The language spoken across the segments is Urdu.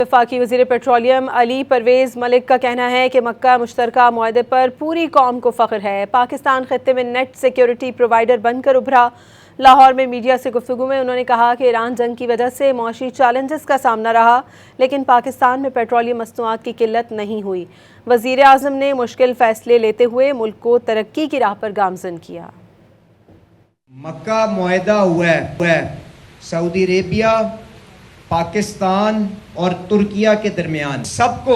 وفاقی وزیر پیٹرولیم علی پرویز ملک کا کہنا ہے کہ مکہ مشترکہ معاہدے پر پوری قوم کو فخر ہے۔ پاکستان خطے میں نیٹ سیکیورٹی پرووائیڈر بن کر ابھرا۔ لاہور میں میڈیا سے گفتگو میں انہوں نے کہا کہ ایران جنگ کی وجہ سے معاشی چیلنجز کا سامنا رہا، لیکن پاکستان میں پیٹرولیم مصنوعات کی قلت نہیں ہوئی۔ وزیر اعظم نے مشکل فیصلے لیتے ہوئے ملک کو ترقی کی راہ پر گامزن کیا۔ مکہ معاہدہ ہوا ہے سعودی عربیہ، پاکستان اور ترکیہ کے درمیان، سب کو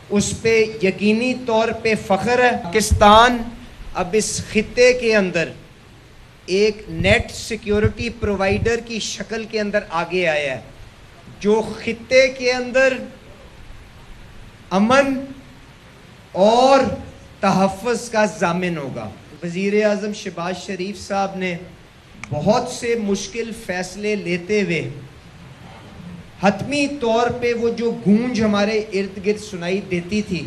اس پہ یقینی طور پہ فخر ہے۔ پاکستان اب اس خطے کے اندر ایک نیٹ سیکیورٹی پرووائیڈر کی شکل کے اندر آگے آیا ہے، جو خطے کے اندر امن اور تحفظ کا ضامن ہوگا۔ وزیر اعظم شہباز شریف صاحب نے بہت سے مشکل فیصلے لیتے ہوئے حتمی طور پہ وہ جو گونج ہمارے ارد گرد سنائی دیتی تھی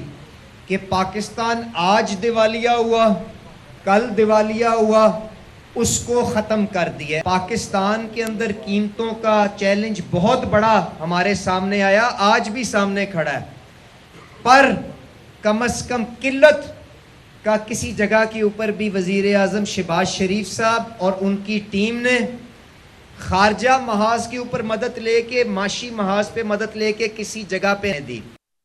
کہ پاکستان آج دیوالیہ ہوا، کل دیوالیہ ہوا، اس کو ختم کر دیا۔ پاکستان کے اندر قیمتوں کا چیلنج بہت بڑا ہمارے سامنے آیا، آج بھی سامنے کھڑا ہے، پر کم از کم قلت کا کسی جگہ کے اوپر بھی وزیر اعظم شہباز شریف صاحب اور ان کی ٹیم نے خارجہ محاذ کے اوپر مدد لے کے، معاشی محاذ پہ مدد لے کے کسی جگہ پہ دی۔